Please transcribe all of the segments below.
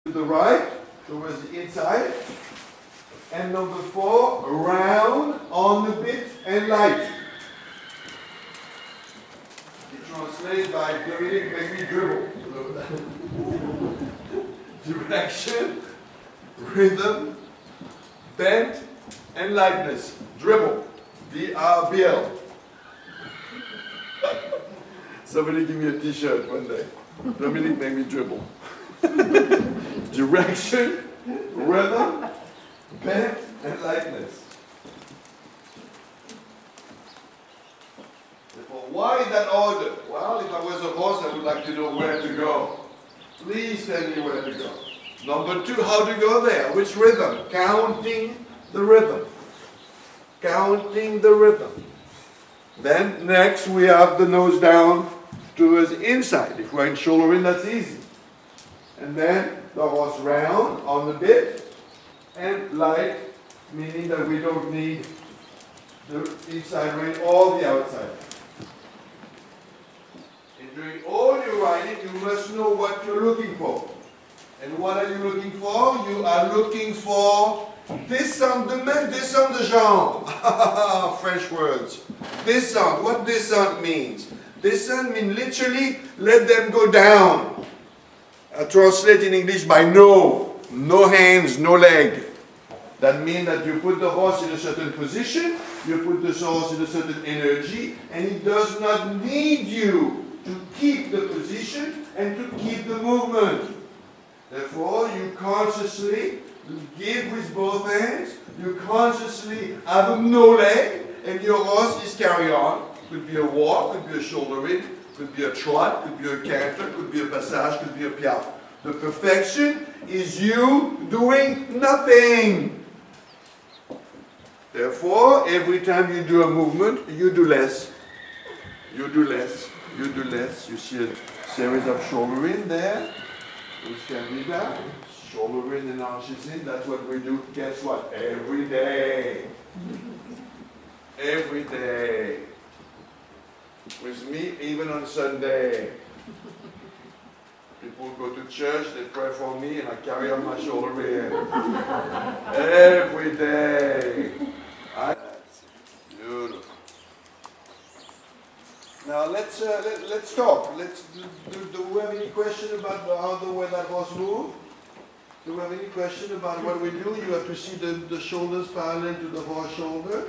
To the right, towards the inside. And number 4, round on the bit and light. It translates by Dominic make me dribble. Direction, rhythm, bend, and lightness. Dribble. D-R-B-L. Somebody give me a t-shirt one day. Dominic make me dribble. Direction, rhythm, bend, and lightness. Therefore, why that order? Well, if I was a horse, I would like to know where to go. Please tell me where to go. Number 2, how to go there? Which rhythm? Counting the rhythm. Counting the rhythm. Then next we have the nose down towards the inside. If we're in shoulder in, that's easy. And then the horse round on the bit and light, meaning that we don't need the inside rein or the outside. And during all your riding, you must know what you're looking for. And what are you looking for? You are looking for descendement, descend de jambe. French words. Descend. What descend means? Descend means literally let them go down. Translate in English by no hands, no leg. That means that you put the horse in a certain position, you put the horse in a certain energy, and it does not need you to keep the position and to keep the movement. Therefore, you consciously give with both hands, you consciously have a no leg, and your horse is carry on. Could be a walk, could be a shoulder in, could be a trot, could be a canter, could be a passage, could be a piaffe. The perfection is you doing nothing. Therefore, every time you do a movement, you do less. You do less. You do less. You see a series of shoulder in there. Which can be that. Shoulder in and arches in. That's what we do. Guess what? Every day. Every day. With me, even on Sunday. People go to church, they pray for me, and I carry on my shoulder in. Every day. That's beautiful. Now let's talk. Do we have any question about how the way that horse moves? Do we have any question about what we do? You have to see the shoulders parallel to the horse shoulder.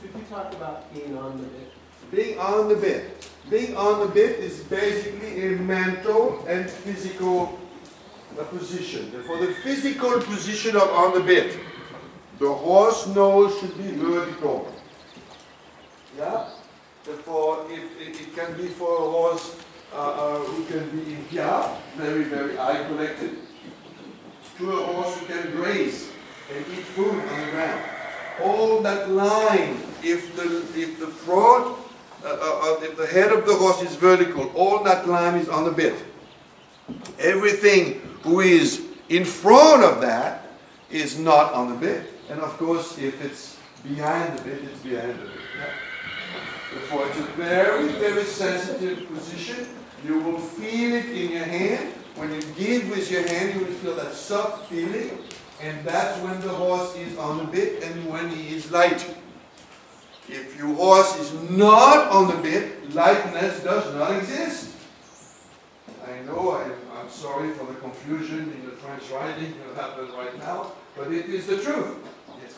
Could you talk about being on the bit? Being on the bit. Being on the bit is basically a mental and physical position. For the physical position of on the bit, the horse nose should be vertical. Yeah? Therefore, it can be for a horse who can be in piaffe, very, very eye collected, to a horse who can graze and eat food on the ground. All that line, if the front, if the head of the horse is vertical, all that line is on the bit. Everything who is in front of that is not on the bit. And of course, if it's behind the bit, it's behind the bit. Yeah? Therefore, it's a very, very sensitive position. You will feel it in your hand. When you give with your hand, you will feel that soft feeling. And that's when the horse is on the bit and when he is light. If your horse is not on the bit, lightness does not exist. I know I'm sorry for the confusion in the French riding that happens right now, but it is the truth. Yes.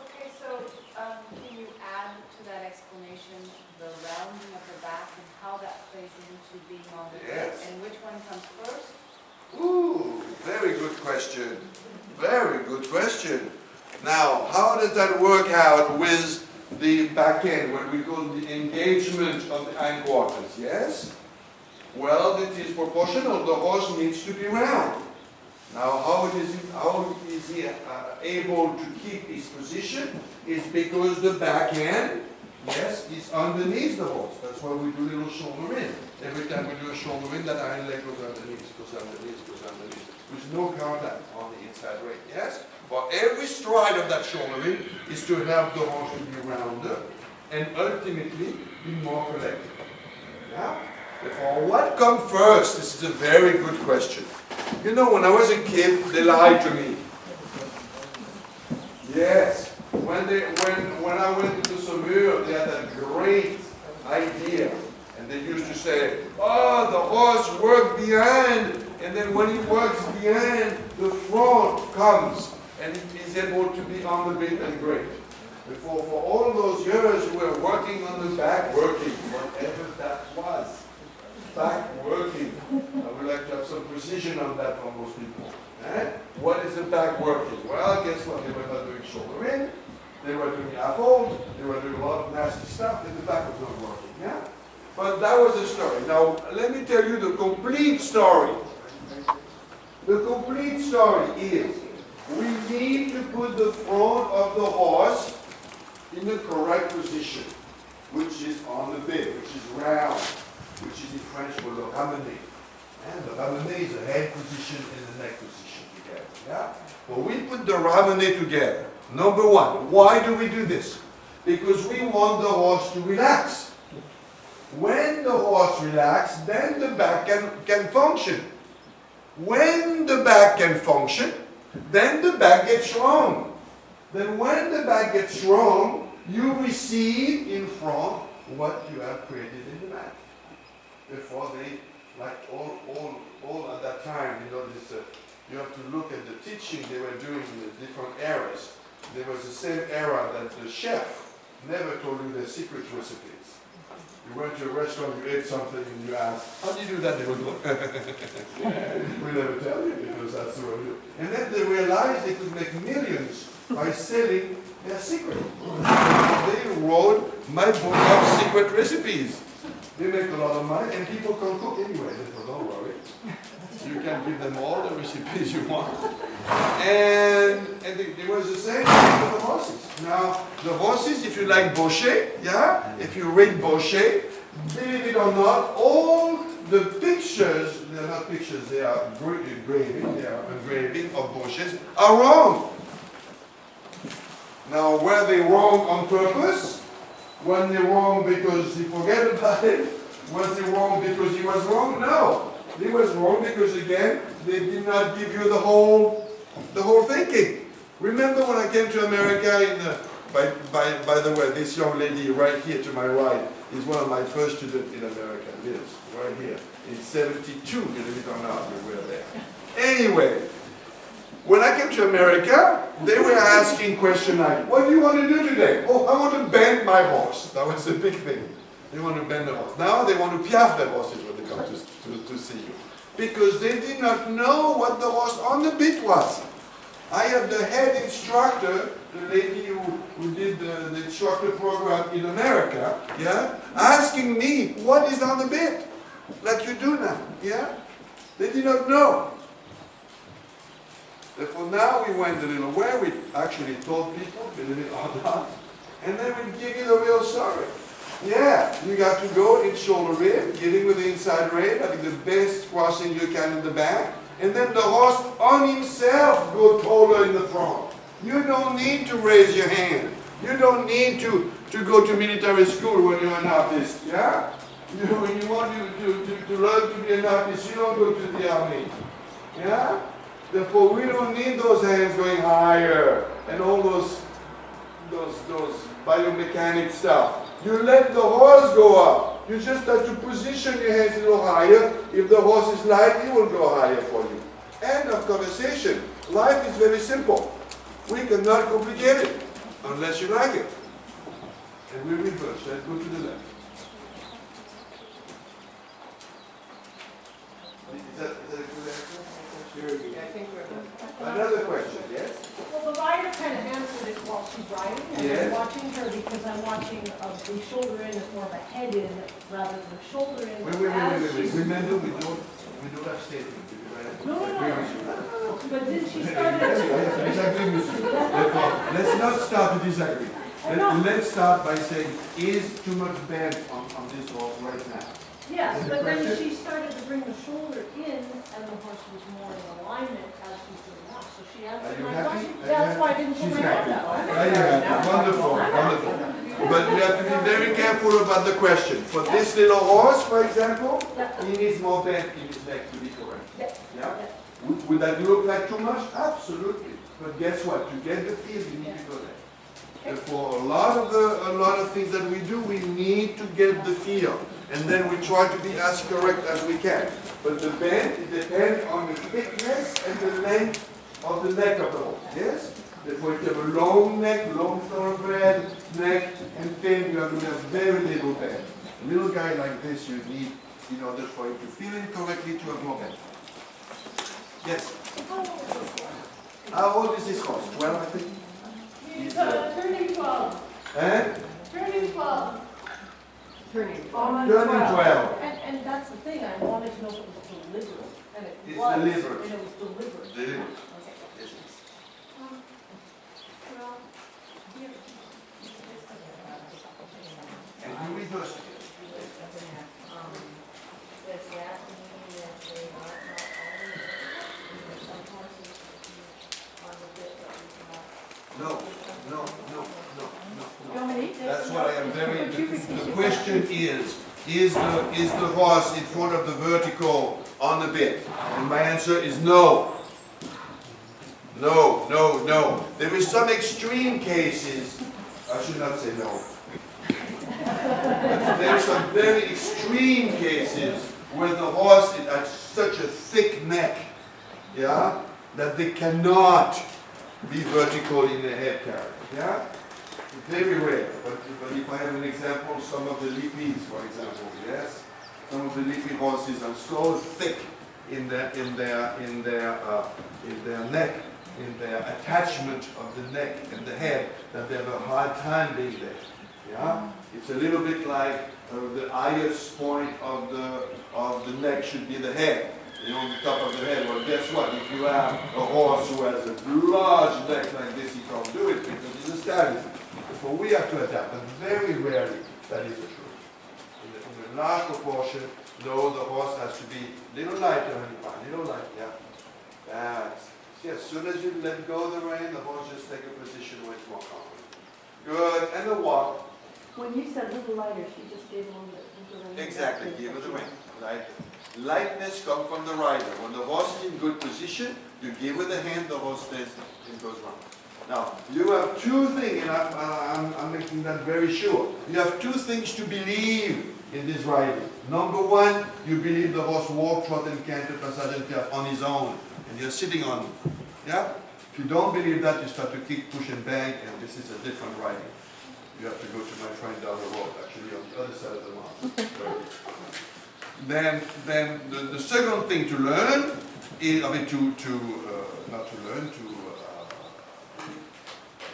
Okay, so can you add to that explanation the rounding of the back and how that plays into being on the bit, and which one comes first? Ooh, very good question. Very good question. Now, how does that work out with the back end, what we call the engagement of the hindquarters? Yes? Well, it is proportional. The horse needs to be round. Now, how is he able to keep his position? Is because the back end, yes, is underneath the horse. That's why we do little shoulder in. Every time we do a shoulder in, that hind leg goes underneath, goes underneath, goes underneath. With no contact on the inside rein. Yes? But every stride of that shoulder in is to help the horse to be rounder and ultimately be more collected. Yeah? Therefore, what comes first? This is a very good question. You know, when I was a kid, they lied to me. Yes. When I went to Saumur, they had a great idea. And they used to say, oh, the horse works behind, and then when he works behind, the front comes, and he is able to be on the bit and great. For all those years, we were working on the back, whatever that was. Back working. I would like to have some precision on that for most people. What is the back working? Well, guess what? They were not doing shoulder in, they were doing affold, they were doing a lot of nasty stuff, and the back was not working. Yeah? But that was the story. Now, let me tell you the complete story. The complete story is, we need to put the front of the horse in the correct position, which is on the bit, which is round, which is in French called le ramené. And the ramené is the head position and the neck position together. Yeah? But we put the ramené together. Number one, why do we do this? Because we want the horse to relax. When the horse relaxes, then the back can function. When the back can function, then the back gets strong. Then when the back gets strong, you receive in front what you have created in the back. Before they, like all at that time, you know, this, you have to look at the teaching they were doing in the different eras. There was the same era that the chef never told you their secret recipes. You went to a restaurant, you ate something, and you asked, how do you do that? They would go, we never tell you, because that's the way we do. And then they realized they could make millions by selling their secret. They wrote my book of secret recipes. They make a lot of money, and people can cook anyway. They thought, don't worry. You can give them all the recipes you want. And it was the same thing with the horses. Now, the horses, if you like Bochet, yeah? If you read Bochet, believe it or not, all the pictures, they're not pictures, they are engraving of Bochets, are wrong. Now, were they wrong on purpose? Were they wrong because he forgot about it? Was he wrong because he was wrong? No. He was wrong because, again, they did not give you the whole thinking. Remember when I came to America, by the way, this young lady right here to my right is one of my first students in America, Liz, right here. In 72, believe it or not, we were there. Anyway, when I came to America, they were asking questions like, what do you want to do today? Oh, I want to bend my horse. That was the big thing. They want to bend the horse. Now they want to piaffe the horses when they come to see you. Because they did not know what the horse on the bit was. I have the head instructor, the lady who did the instructor program in America, yeah, asking me what is on the bit, like you do now, yeah? They did not know. Therefore now we went a little where we actually told people, believe it or not, and then we give you the real story. Yeah, you got to go in shoulder rib, getting with the inside rib, having the best crossing you can in the back, and then the horse on himself go taller in the front. You don't need to raise your hand. You don't need to go to military school when you're an artist, yeah? When you want to learn to be an artist, you don't go to the army, yeah? Therefore, we don't need those hands going higher and all those biomechanic stuff. You let the horse go up. You just have to position your hands a little higher. If the horse is light, he will go higher for you. End of conversation. Life is very simple. We cannot complicate it unless you like it. And we reverse. Let's go to the left. Is that a good answer? I think we're Another question, yes? Well, the rider kind of answered it while she's riding, and Yes. I'm watching her because I'm watching the shoulder in is more of a head in rather than a shoulder in. Wait. Remember, we don't have statement. No. But then she I started. disagree with you. Therefore, let's not start to disagree. Let's start by saying, is too much bend on this horse right now? Yes, Is the but then question- she started to bring the shoulder in, and the horse was more in alignment as she's doing that. So she Are answered you my happy? question. Are you That's why I didn't She's put my hand happy. up. Are you happy? Wonderful. But we have to be very careful about the question. For this little horse, for example, he needs more bend in his neck to be correct. Yeah. Yeah? Would that look like too much? Absolutely. But guess what? To get the feel, you need to go there. And for a lot of things that we do, we need to get the feel. And then we try to be as correct as we can. But the bend, it depends on the thickness and the length of the neck of the horse. Yes? Therefore, if you have a long neck, long thoroughbred neck, and thin, you are going to have very little bend. A little guy like this, you need, in order for him to feel it correctly, to have more bend. Yes? How old is this horse? 12, I think? He's turning 12. Eh? Turning 12. Turning. On Turning 12. And that's the thing, I wanted to know if it was deliberate. And it It's was. deliberate. And it was deliberate. Deliberate. Okay. Yes, it is. Well, yeah. And you reverse it. Does that mean that they are not only, some horses on the bit that we cannot? No. Dominique? That's what I am very, the question is the horse in front of the vertical on the bit? And my answer is no. No. There is some extreme cases, I should not say no. But there are some very extreme cases where the horse has such a thick neck, yeah, that they cannot be vertical in the head carriage, yeah? Very rare, but if I have an example, some of the lippies, for example, yes? Some of the lippy horses are so thick in their neck, in their attachment of the neck and the head, that they have a hard time being there, yeah? It's a little bit like the highest point of the neck should be the head. On the top of the head. Well, guess what? If you have a horse who has a large neck like this, he can't do it because he's a stallion. So we have to adapt, but very rarely that is the truth. In a large proportion, no, the horse has to be a little lighter, honey, little lighter, yeah. That's, see, as soon as you let go of the rein, the horse just take a position where it's more confident. Good, and the walk. When you said little lighter, she just gave a little bit. Exactly, give it the rein. Lightness comes from the rider. When the horse is in good position, you give with the hand, the horse stays and goes round. Now, you have two things, and I'm making that very sure. You have two things to believe in this riding. Number one, you believe the horse walk, trot, and canter, passage, and piaffe on his own, and you're sitting on him. Yeah? If you don't believe that, you start to kick, push, and bang, and this is a different riding. You have to go to my friend down the road, actually, on the other side of the mountain. Then the second thing to learn is,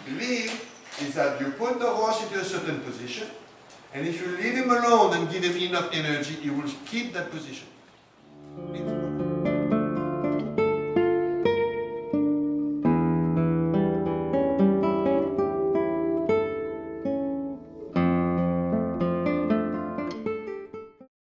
believe is that you put the horse into a certain position, and if you leave him alone and give him enough energy, he will keep that position.